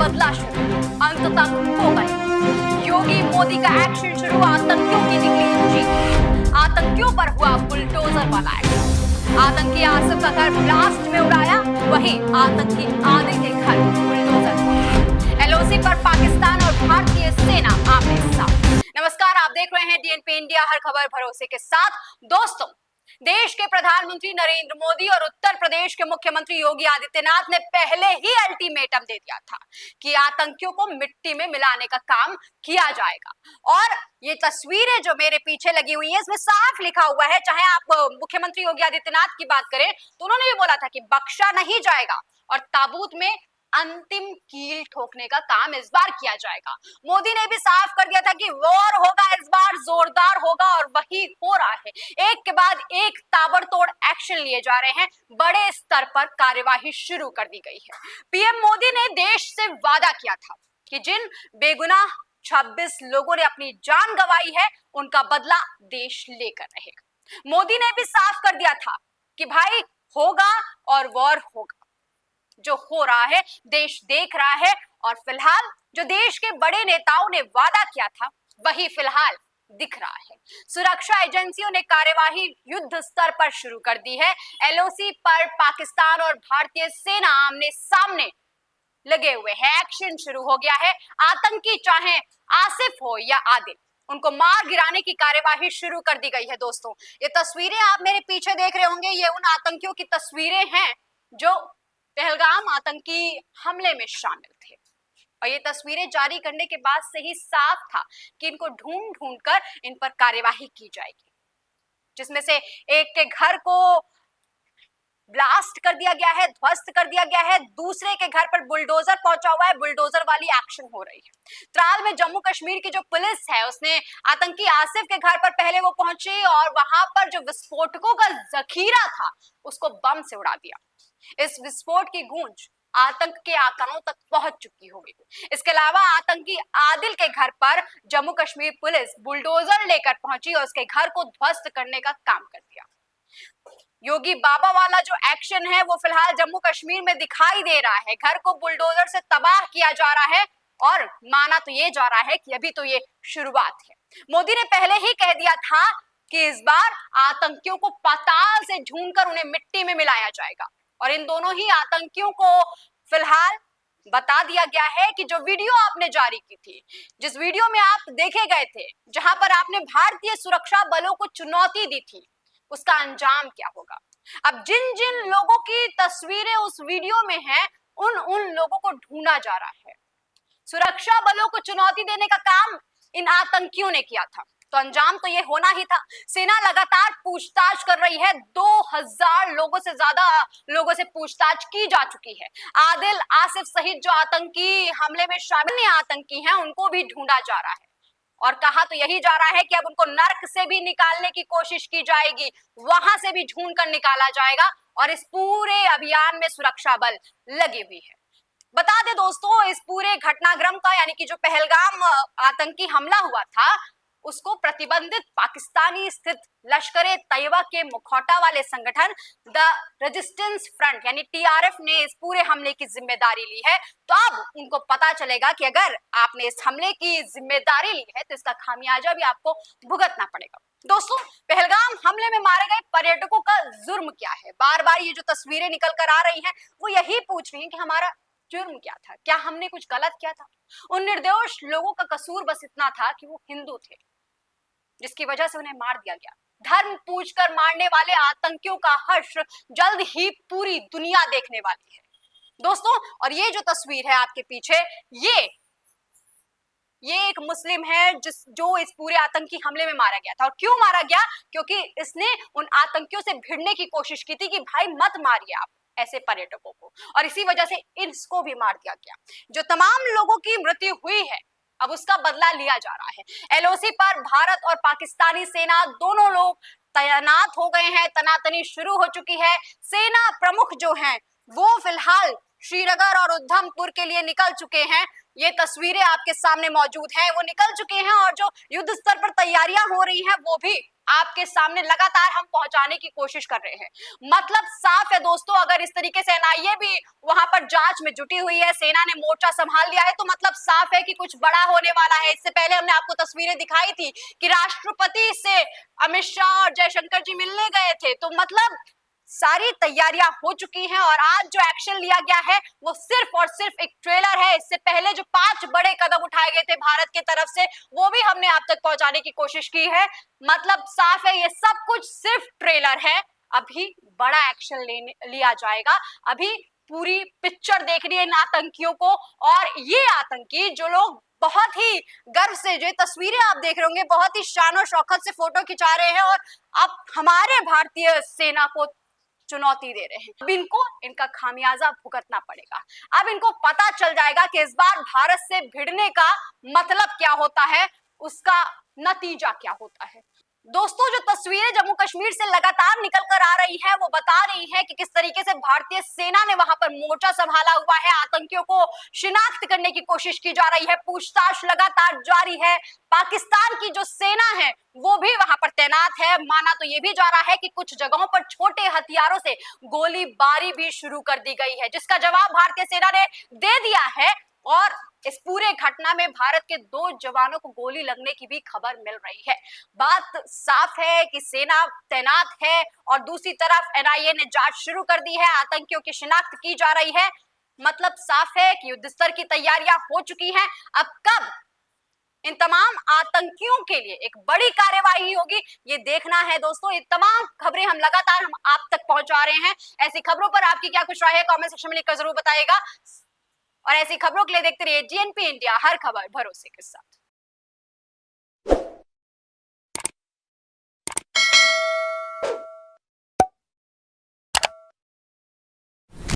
बदला शुरू, अंत तक हो गई। योगी मोदी का एक्शन शुरू, आतंकियों की निकली जीत। आतंकियों पर हुआ बुलडोजर वाला एक्शन। आतंकी आसिफ का घर ब्लास्ट में उड़ाया, वहीं आतंकी आदिल के घर बुलडोजर। एलओसी पर पाकिस्तान और भारतीय सेना आमने सामने। नमस्कार, आप देख रहे हैं डीएनपी इंडिया, हर खबर भरोसे के साथ। दोस्तों, देश के प्रधानमंत्री नरेंद्र मोदी और उत्तर प्रदेश के मुख्यमंत्री योगी आदित्यनाथ ने पहले ही अल्टीमेटम दे दिया था कि आतंकियों को मिट्टी में मिलाने का काम किया जाएगा। और ये तस्वीरें जो मेरे पीछे लगी हुई है, इसमें साफ लिखा हुआ है, चाहे आप मुख्यमंत्री योगी आदित्यनाथ की बात करें तो उन्होंने भी बोला था कि बख्शा नहीं जाएगा और ताबूत में अंतिम कील ठोकने का काम इस बार किया जाएगा। मोदी ने भी साफ कर दिया था कि वॉर होगा, इस बार जोरदार होगा, और वही हो रहा है। एक के बाद एक ताबड़तोड़ एक्शन लिए जा रहे हैं, बड़े स्तर पर कार्यवाही शुरू कर दी गई है। पीएम मोदी ने देश से वादा किया था कि जिन बेगुनाह 26 लोगों ने अपनी जान गंवाई है, उनका बदला देश लेकर रहेगा। मोदी ने भी साफ कर दिया था कि भाई होगा और वॉर होगा। जो हो रहा है देश देख रहा है, और फिलहाल जो देश के बड़े नेताओं ने वादा किया था वही फिलहाल दिख रहा है। सुरक्षा एजेंसियों ने कार्यवाही युद्ध स्तर पर शुरू कर दी है। एलओसी पर पाकिस्तान और भारतीय सेना आमने सामने लगे हुए हैं, एक्शन शुरू हो गया है। आतंकी चाहे आसिफ हो या आदिल, उनको मार गिराने की कार्यवाही शुरू कर दी गई है। दोस्तों, ये तस्वीरें आप मेरे पीछे देख रहे होंगे, ये उन आतंकियों की तस्वीरें हैं जो पहलगाम आतंकी हमले में शामिल थे। और ये तस्वीरें जारी करने के बाद से ही साफ था कि इनको ढूंढ ढूंढ कर इन पर कार्यवाही की जाएगी, जिसमें से एक के घर को ब्लास्ट कर दिया गया है, ध्वस्त कर दिया गया है, दूसरे के घर पर बुलडोजर पहुंचा हुआ है, बुलडोजर वाली एक्शन हो रही है। त्राल में जम्मू कश्मीर की जो पुलिस है, उसने आतंकी आसिफ के घर पर पहले वो पहुंची और वहां पर जो विस्फोटकों का जखीरा था उसको बम से उड़ा दिया। इस विस्फोट की गूंज आतंक के आकारों तक पहुंच चुकी होगी। इसके अलावा आतंकी आदिल के घर पर जम्मू कश्मीर पुलिस बुलडोजर लेकर पहुंची और उसके घर को ध्वस्त करने का काम कर दिया। योगी बाबा वाला जो एक्शन है वो फिलहाल जम्मू कश्मीर में दिखाई दे रहा है। घर को बुलडोजर से तबाह किया जा रहा है और माना तो ये जा रहा है कि अभी तो ये शुरुआत है। मोदी ने पहले ही कह दिया था कि इस बार आतंकियों को पाताल से ढूंढकर उन्हें मिट्टी में मिलाया जाएगा, और इन दोनों ही आतंकियों को फिलहाल बता दिया गया है कि जो वीडियो आपने जारी की थी, जिस वीडियो में आप देखे गए थे, जहां पर आपने भारतीय सुरक्षा बलों को चुनौती दी थी, उसका अंजाम क्या होगा। अब जिन जिन लोगों की तस्वीरें उस वीडियो में हैं, उन लोगों को ढूंढा जा रहा है। सुरक्षा बलों को चुनौती देने का काम इन आतंकियों ने किया था, तो अंजाम तो ये होना ही था। सेना लगातार पूछताछ कर रही है, 2000 लोगों से ज्यादा लोगों से पूछताछ की जा चुकी है। आदिल आसिफ सहित जो आतंकी हमले में शामिल आतंकी हैं, उनको भी ढूंढा जा रहा है, और कहा तो यही जा रहा है कि अब उनको नर्क से भी निकालने की कोशिश की जाएगी, वहां से भी ढूंढ कर निकाला जाएगा, और इस पूरे अभियान में सुरक्षा बल लगी हुई है। बता दें दोस्तों, इस पूरे घटनाक्रम का, यानी कि जो पहलगाम आतंकी हमला हुआ था, उसको प्रतिबंधित पाकिस्तानी स्थित लश्कर-ए तैयबा के मुखौटा वाले संगठन द रेजिस्टेंस फ्रंट यानी टीआरएफ ने इस पूरे हमले की जिम्मेदारी ली है। तो अब उनको पता चलेगा कि अगर आपने इस हमले की जिम्मेदारी ली है तो इसका खामियाजा भी आपको भुगतना पड़ेगा। दोस्तों, पहलगाम हमले में मारे गए पर्यटकों का जुर्म क्या है? बार बार ये जो तस्वीरें निकल कर आ रही हैं, वो यही पूछ रही हैं कि हमारा जुर्म क्या था, क्या हमने कुछ गलत किया था? उन निर्दोष लोगों का कसूर बस इतना था कि वो हिंदू थे, जिसकी वजह से उन्हें मार दिया गया। धर्म पूछकर मारने वाले आतंकियों का हश्र जल्द ही पूरी दुनिया देखने वाली है दोस्तों। और ये जो तस्वीर है आपके पीछे, ये एक मुस्लिम है जो इस पूरे आतंकी हमले में मारा गया था। और क्यों मारा गया? क्योंकि इसने उन आतंकियों से भिड़ने की कोशिश की थी कि भाई मत मारिए आप ऐसे पर्यटकों को, और इसी वजह से इसको भी मार दिया गया। जो तमाम लोगों की मृत्यु हुई है, अब उसका बदला लिया जा रहा है। एलओसी पर भारत और पाकिस्तानी सेना दोनों लोग तैनात हो गए हैं, तनातनी शुरू हो चुकी है। सेना प्रमुख जो हैं वो फिलहाल श्रीनगर और उधमपुर के लिए निकल चुके हैं। ये तस्वीरें आपके सामने मौजूद हैं, वो निकल चुके हैं, और जो युद्ध स्तर पर तैयारियां हो रही हैं वो भी आपके सामने लगातार हम पहुंचाने की कोशिश कर रहे हैं। मतलब साफ है दोस्तों, अगर इस तरीके से एनआईए भी वहां पर जांच में जुटी हुई है, सेना ने मोर्चा संभाल लिया है, तो मतलब साफ है कि कुछ बड़ा होने वाला है। इससे पहले हमने आपको तस्वीरें दिखाई थी कि राष्ट्रपति से अमित शाह और जयशंकर जी मिलने गए थे, तो मतलब सारी तैयारियां हो चुकी हैं और आज जो एक्शन लिया गया है वो सिर्फ और सिर्फ एक ट्रेलर है। इससे पहले जो 5 बड़े कदम उठाए गए थे भारत की तरफ से, वो भी हमने आप तक पहुंचाने की कोशिश की है। मतलब साफ है ये सब कुछ सिर्फ ट्रेलर है, अभी बड़ा एक्शन लिया जाएगा। अभी पूरी पिक्चर देखनी है इन आतंकियों को, और ये आतंकी जो लोग बहुत ही गर्व से, जो तस्वीरें आप देख रहे होंगे, बहुत ही शान और शौकत से फोटो खिंचा रहे हैं और अब हमारे भारतीय सेना को चुनौती दे रहे हैं। अब इनको इनका खामियाजा भुगतना पड़ेगा। अब इनको पता चल जाएगा कि इस बार भारत से भिड़ने का मतलब क्या होता है, उसका नतीजा क्या होता है। दोस्तों, जो तस्वीरें जम्मू कश्मीर से लगातार निकल कर आ रही है वो बता रही है कि किस तरीके से भारतीय सेना ने वहां पर मोर्चा संभाला हुआ है। आतंकियों को शिनाख्त करने की कोशिश की जा रही है, पूछताछ लगातार जारी है। पाकिस्तान की जो सेना है वो भी वहां पर तैनात है। माना तो ये भी जा रहा है कि कुछ जगहों पर छोटे हथियारों से गोलीबारी भी शुरू कर दी गई है, जिसका जवाब भारतीय सेना ने दे दिया है। और इस पूरे घटना में भारत के 2 जवानों को गोली लगने की भी खबर मिल रही है। बात साफ है कि सेना तैनात है और दूसरी तरफ एनआईए ने जांच शुरू कर दी है, आतंकियों की शिनाख्त की जा रही है। मतलब साफ है कि युद्ध स्तर की तैयारियां हो चुकी हैं। अब कब इन तमाम आतंकियों के लिए एक बड़ी कार्यवाही होगी, ये देखना है दोस्तों। ये तमाम खबरें हम लगातार आप तक पहुंचा रहे हैं। ऐसी खबरों पर आपकी क्या कुछ राय है, कमेंट सेक्शन में लिखकर जरूर बताइएगा। और ऐसी खबरों के लिए देखते रहिए जीएनपी इंडिया, हर खबर भरोसे के साथ।